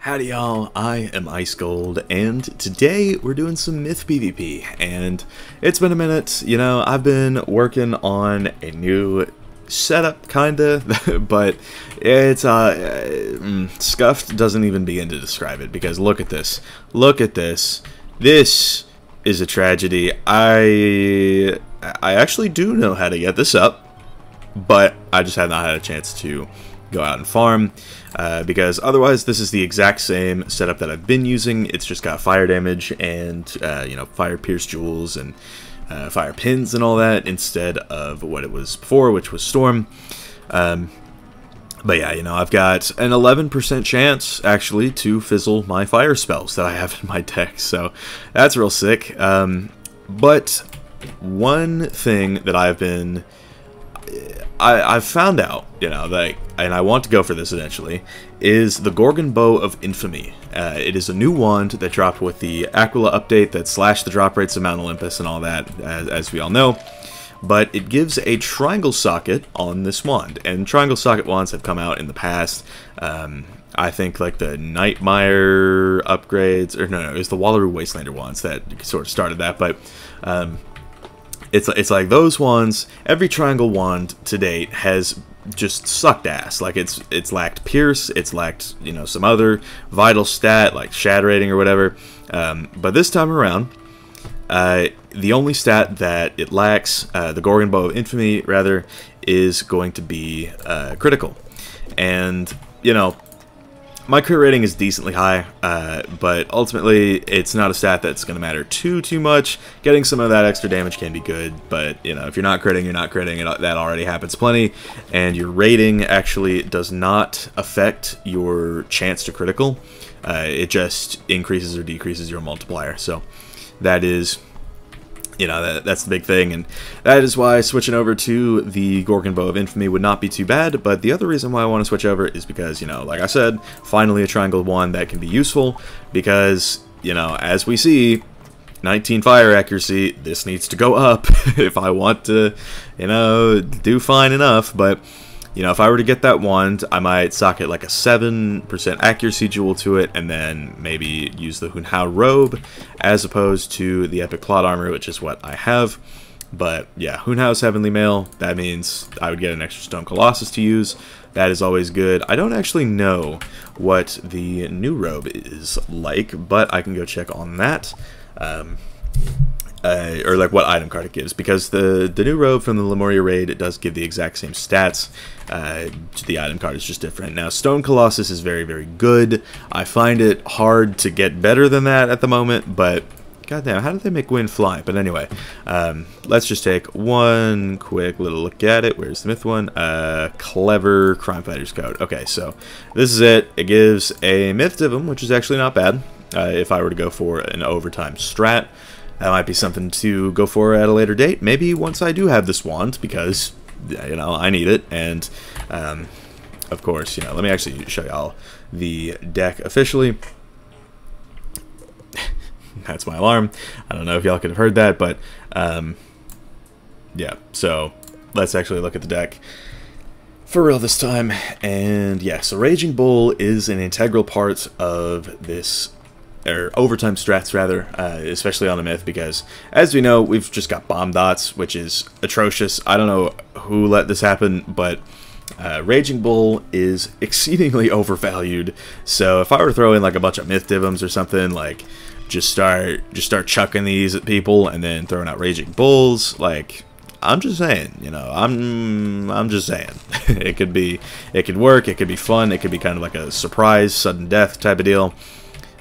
Howdy y'all, I am Ice Gold, and today we're doing some myth PvP, and it's been a minute. You know, I've been working on a new setup, kinda, but it's, SCUFFED doesn't even begin to describe it, because look at this, this is a tragedy. I actually do know how to get this up, but I just have not had a chance to go out and farm, because otherwise this is the exact same setup that I've been using. It's just got fire damage and you know, fire pierce jewels and fire pins and all that instead of what it was before, which was storm. But yeah, you know, I've got an 11% chance actually to fizzle my fire spells that I have in my deck, so that's real sick. But one thing that I've found out, you know, that, and I want to go for this eventually, is the Gorgon Bow of Infamy. It is a new wand that dropped with the Aquila update that slashed the drop rates of Mount Olympus and all that, as we all know. But it gives a triangle socket on this wand, and triangle socket wands have come out in the past. I think like the Nightmare upgrades, or no, it was the Wallaru Wastelander wands that sort of started that, but it's like those ones. Every triangle wand to date has just sucked ass. Like it's lacked pierce, it's lacked, you know, some other vital stat like shatter rating or whatever. But this time around, the only stat that it lacks, the Gorgon Bow of Infamy rather, is going to be critical. And you know, my crit rating is decently high, but ultimately it's not a stat that's going to matter too much. Getting some of that extra damage can be good, but you know, if you're not critting, you're not critting. That already happens plenty, and your rating actually does not affect your chance to critical. It just increases or decreases your multiplier. So that is, you know, that's the big thing, and that is why switching over to the Gorgon Bow of Infamy would not be too bad. But the other reason why I want to switch over is because, you know, like I said, finally a triangle wand that can be useful, because, you know, as we see, 19 fire accuracy, this needs to go up if I want to, you know, do fine enough. But you know, if I were to get that wand, I might socket like a 7% accuracy jewel to it, and then maybe use the Hunhao robe, as opposed to the epic plot armor, which is what I have. But yeah, Hunhao's Heavenly Mail, that means I would get an extra Stone Colossus to use. That is always good. I don't actually know what the new robe is like, but I can go check on that. Or like what item card it gives, because the new robe from the Lemuria raid, it does give the exact same stats. The item card is just different. Now, Stone Colossus is very, very good. I find it hard to get better than that at the moment, but goddamn, how did they make wind fly? But anyway, let's just take one quick little look at it. Where's the myth one? Clever Crime Fighters Code. Okay, so this is it. It gives a myth divum, which is actually not bad. If I were to go for an overtime strat, that might be something to go for at a later date. Maybe once I do have this wand, because, you know, I need it. And, of course, you know, let me actually show y'all the deck officially. That's my alarm. I don't know if y'all could have heard that, but, yeah. So, let's actually look at the deck for real this time. And, yeah, so Raging Bull is an integral part of this, or overtime strats rather, especially on the myth, because as we know, we've just got bomb dots, which is atrocious. I don't know who let this happen, but Raging Bull is exceedingly overvalued. So if I were to throw in like a bunch of myth divums or something, like just start chucking these at people and then throwing out Raging Bulls, like, I'm just saying, you know, I'm just saying, it could work, it could be fun, it could be kind of like a surprise sudden death type of deal.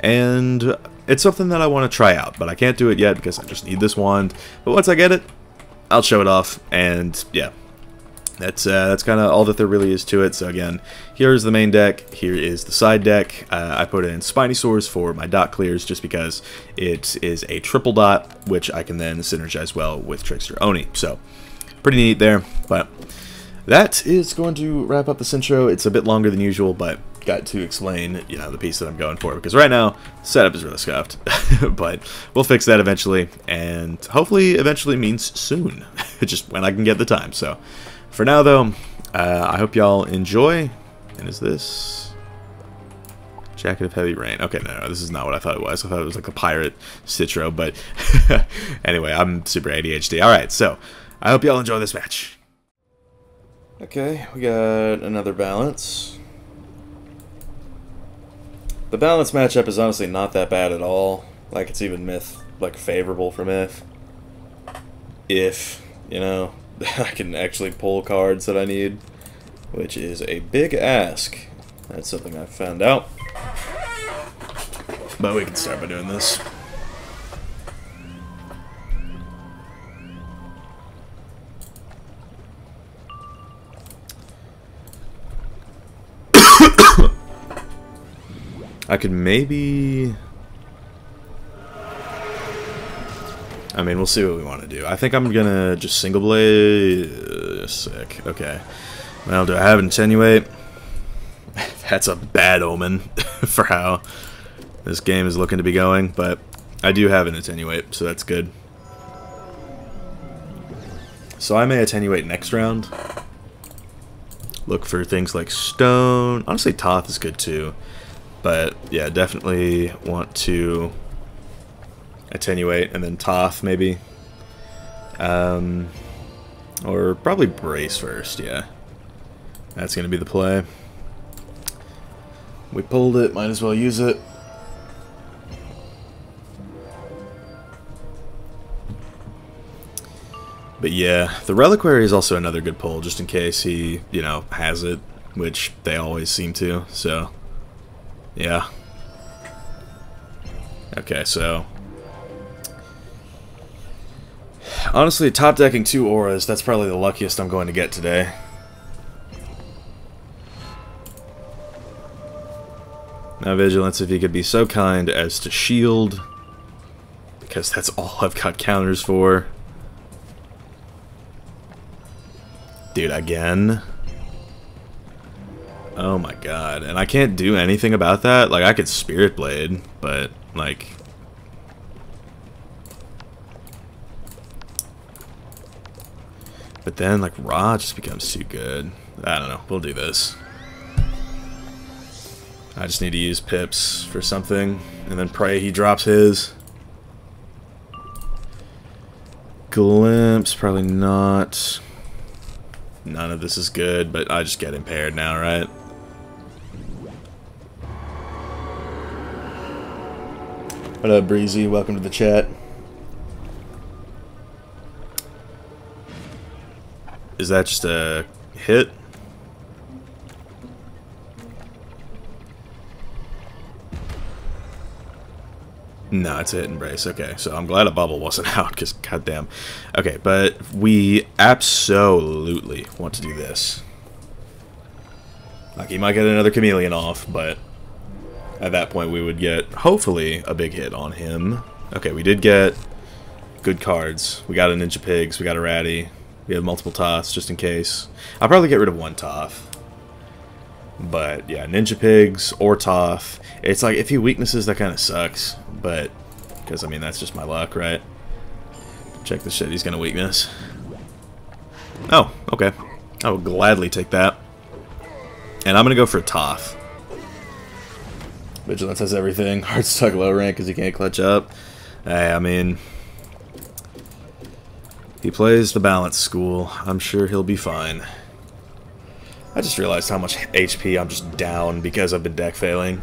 And it's something that I want to try out, but I can't do it yet because I just need this wand. But once I get it, I'll show it off, and yeah, that's kind of all that there really is to it. So again, here's the main deck, here is the side deck. I put in Spinosaurs for my dot clears just because it is a triple dot, which I can then synergize well with Trickster Oni. So pretty neat there, but that is going to wrap up this intro. It's a bit longer than usual, but got to explain, you know, the piece that I'm going for, because right now the setup is really scuffed. But we'll fix that eventually, and hopefully eventually means soon, just when I can get the time. So for now though, I hope y'all enjoy. And is this Jacket of Heavy Rain. Okay, no, this is not what I thought it was. I thought it was like a pirate Citro, but anyway, I'm super ADHD. Alright, so I hope y'all enjoy this match. Okay, we got another balance. The balance matchup is honestly not that bad at all. Like, it's even like favorable for myth. If, you know, I can actually pull cards that I need, which is a big ask. That's something I've found out. But we can start by doing this. I could maybe... I mean, we'll see what we want to do. I think I'm gonna just single blade. Sick. Okay. Well, do I have Attenuate? That's a bad omen for how this game is looking to be going, but I do have an Attenuate, so that's good. So I may Attenuate next round. Look for things like Stone. Honestly, Toth is good too. But yeah, definitely want to Attenuate and then Toth maybe. Or probably Brace first, yeah. That's going to be the play. We pulled it, might as well use it. But yeah, the Reliquary is also another good pull, just in case he, you know, has it, which they always seem to, so, yeah. Okay, so, honestly, top decking 2 auras, that's probably the luckiest I'm going to get today. Now, Vigilance, if you could be so kind as to shield, because that's all I've got counters for. Dude, again? Oh my god. And I can't do anything about that? Like, I could Spirit Blade, but, like... But then, like, Ra just becomes too good. I don't know. We'll do this. I just need to use Pips for something, and then pray he drops his. Glimpse, probably not. None of this is good, but I just get impaired now, right? What up, Breezy? Welcome to the chat. Is that just a hit? No, it's a hit and brace. Okay, so I'm glad a bubble wasn't out, because goddamn. Okay, but we absolutely want to do this. Like, he might get another chameleon off, but at that point we would get, hopefully, a big hit on him. Okay, we did get good cards. We got a Ninja Pigs, we got a Ratty, we have multiple Toths, just in case. I'll probably get rid of one Toth. But, yeah, Ninja Pigs or Toth. It's like, if he weaknesses, that kind of sucks. But, because, I mean, that's just my luck, right? Check the shit he's going to weakness. Oh, okay. I will gladly take that. And I'm going to go for a Toth. Vigilance has everything. Hard stuck low rank because he can't clutch up. Hey, I mean... He plays the balance school. I'm sure he'll be fine. I just realized how much HP I'm just down because I've been deck failing.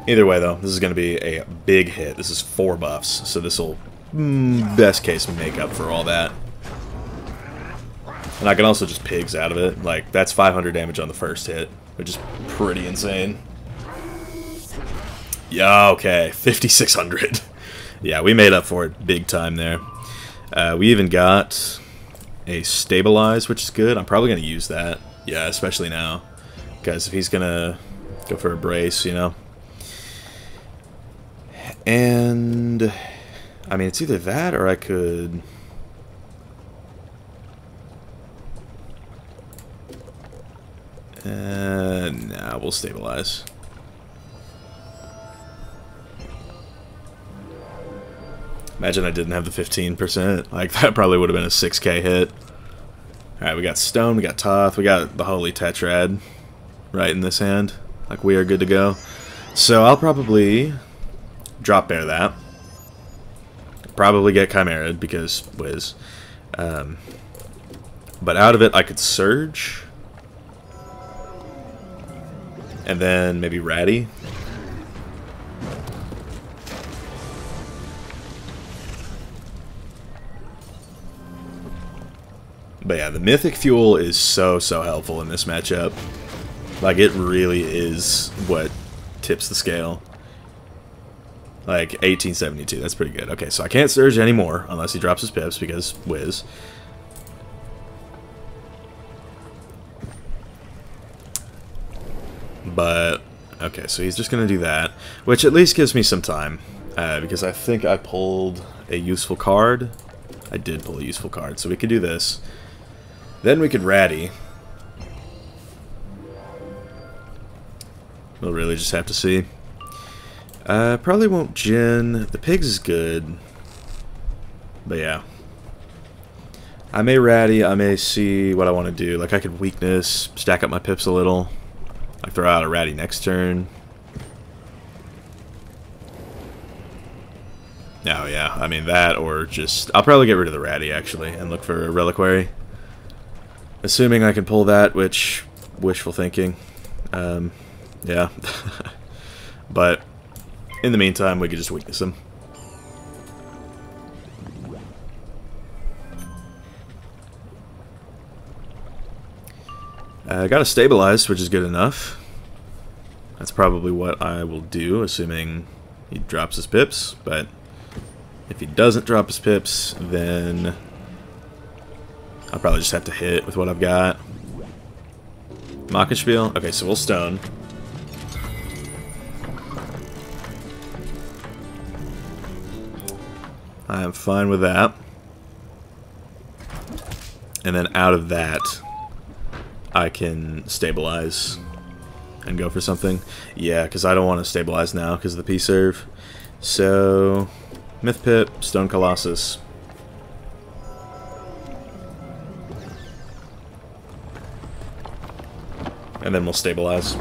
Either way, though, this is going to be a big hit. This is 4 buffs, so this will, best case, make up for all that. And I can also just pigs out of it. Like, that's 500 damage on the first hit, which is pretty insane. Yeah, okay, 5,600. Yeah, we made up for it big time there. We even got a Stabilize, which is good. I'm probably going to use that. Yeah, especially now. Because if he's going to go for a brace, you know. And, I mean, it's either that or I could... nah, we'll Stabilize. Imagine I didn't have the 15%. Like, that probably would have been a 6k hit. Alright, we got Stone, we got Toth, we got the Holy Tetrad right in this hand. Like, we are good to go. So, I'll probably drop bear that. Probably get Chimera because Wiz. But out of it, I could Surge. And then maybe Ratty. But yeah, the Mythic Fuel is so helpful in this matchup. Like, it really is what tips the scale. Like, 1872, that's pretty good. Okay, so I can't Surge anymore unless he drops his pips because Wiz. But, okay, so he's just going to do that, which at least gives me some time. Because I think I pulled a useful card. I did pull a useful card, so we could do this. Then we could Ratty. We'll really just have to see. Probably won't Jin. The Pigs is good. But yeah. I may Ratty, I may see what I want to do. Like, I could Weakness, stack up my pips a little. Like, throw out a Ratty next turn. Oh yeah, I mean that, or just... I'll probably get rid of the Ratty, actually, and look for a Reliquary. Assuming I can pull that, which... wishful thinking. Yeah. But, in the meantime, we could just Weakness him. I got a Stabilize, which is good enough. That's probably what I will do, assuming he drops his pips. But if he doesn't drop his pips, then I'll probably just have to hit with what I've got. Mockenspiel? Okay, so we'll Stone. I am fine with that. And then out of that, I can Stabilize and go for something. Yeah, because I don't want to Stabilize now because of the P-Serve. So, Myth Pit, Stone Colossus. And then we'll Stabilize.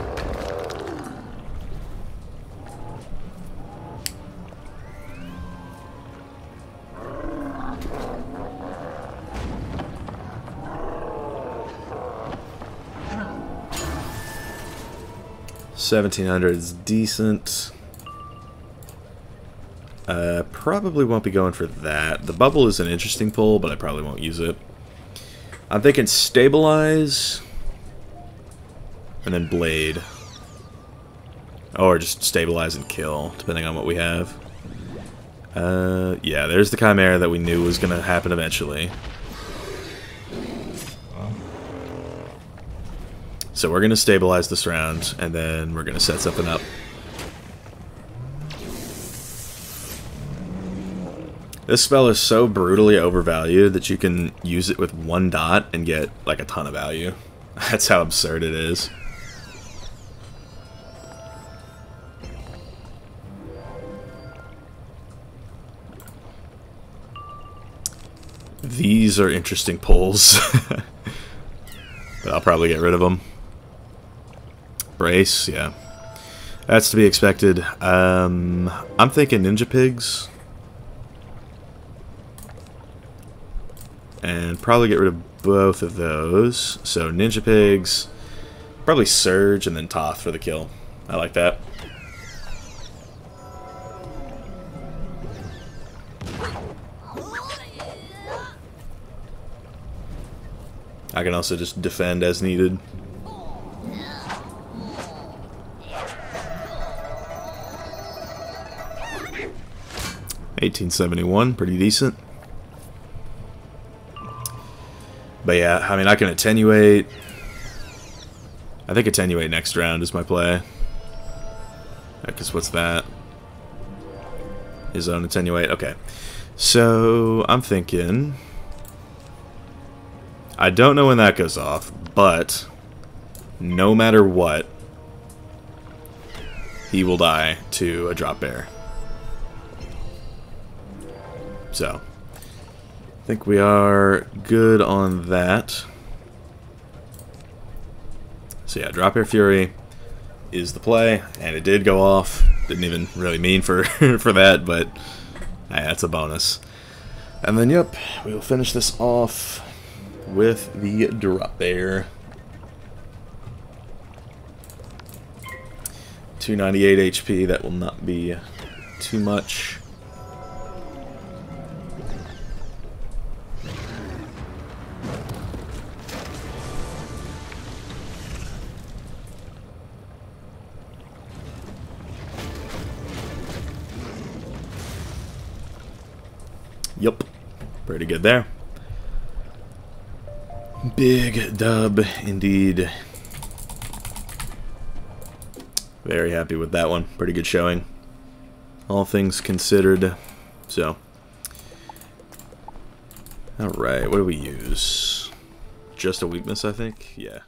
$1,700 is decent. Probably won't be going for that. The bubble is an interesting pull, but I probably won't use it. I'm thinking Stabilize and then Blade. Or just Stabilize and kill, depending on what we have. Yeah, there's the Chimera that we knew was going to happen eventually. So we're going to Stabilize this round, and then we're going to set something up. This spell is so brutally overvalued that you can use it with 1 dot and get like a ton of value. That's how absurd it is. These are interesting pulls. But I'll probably get rid of them. Brace, yeah. That's to be expected. I'm thinking Ninja Pigs. And probably get rid of both of those. So Ninja Pigs, probably Surge, and then Toth for the kill. I like that. I can also just defend as needed. $1871, pretty decent. But yeah, I mean, I can Attenuate. I think Attenuate next round is my play. Because what's that? His own Attenuate. Okay. So, I'm thinking... I don't know when that goes off, but no matter what, he will die to a drop bear. So, I think we are good on that. So yeah, Drop Air Fury is the play, and it did go off. Didn't even really mean for for that, but that's a bonus. And then, yep, we will finish this off with the Drop Air. 298 HP, that will not be too much. Yep, pretty good there. Big dub indeed. Very happy with that one. Pretty good showing, all things considered. So, alright, what do we use? Just a weakness, I think? Yeah.